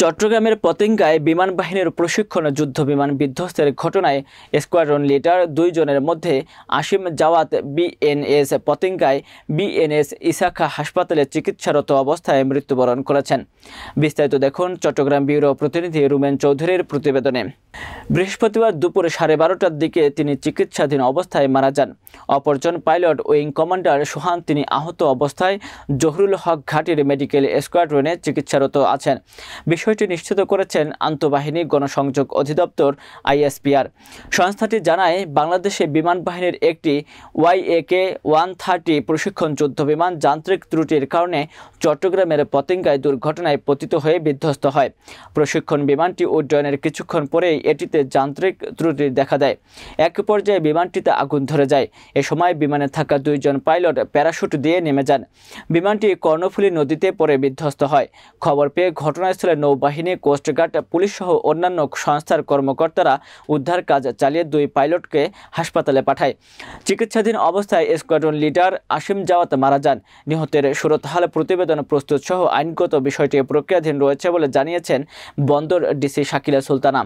চট্টগ্রামের পতেঙ্গায় বিমান বাহিনীর প্রশিক্ষণ যুদ্ধবিমান বিধ্বস্তের ঘটনায় স্কোয়াড্রন লিডার 2 জনের মধ্যে আসিম জাওয়াত বিএনএস পতেঙ্গায় বিএনএস ইসাখা হাসপাতালে চিকিৎসারত অবস্থায় মৃত্যুবরণ করেছেন। বিস্তারিত দেখুন চট্টগ্রাম ব্যুরো প্রতিনিধি রুমেন চৌধুরীর প্রতিবেদনে। বৃহস্পতিবার দুপুরে 12:30টার দিকে তিনি চিকিৎসাধীন অবস্থায় মারা যান। অপরজন পাইলট উইং কমান্ডার সোহান তিনি আহত অবস্থায় জহুরুল হক ঘাটির মেডিকেল স্কোয়াড্রনে চিকিৎসারত আছেন। বিষয়টি নিশ্চিত করেছেন আন্তঃবাহিনী গণসংযোগ অধিদপ্তর আইএসপিআর। সংস্থাটি জানায়, বাংলাদেশে বিমান বাহিনীর একটি YAK-130 প্রশিক্ষণ যুদ্ধবিমান যান্ত্রিক ত্রুটির কারণে চট্টগ্রামের পতেঙ্গায় দুর্ঘটনায় পতিত হয়ে বিধ্বস্ত হয়। প্রশিক্ষণ বিমানটি উড্ডয়নের কিছুক্ষণ পরেই এটিতে যান্ত্রিক ত্রুটি দেখা দেয়। এক পর্যায়ে বিমানটিতে আগুন ধরে যায়। এ সময় বিমানে থাকা 2 জন পাইলট প্যারাশুট দিয়ে নেমে যান। বিমানটি কর্ণফুলী নদীতে পড়ে বিধ্বস্ত হয়। খবর পেয়ে ঘটনাস্থলে নৌবাহিনী, কোস্টগার্ড, পুলিশ সহ অন্যান্য সংস্থার কর্মকর্তারা উদ্ধার কাজ চালিয়ে 2 পাইলটকে হাসপাতালে পাঠায়। চিকিৎসাধীন অবস্থায় স্কোয়াড্রন লিডার আসিম জাওয়াত মারা যান। নিহতের সুরতহাল প্রতিবেদন প্রস্তুত সহ আইনগত বিষয়টি প্রক্রিয়াধীন রয়েছে বলে জানিয়েছেন বন্দর ডিসি শাকিলা সুলতানা।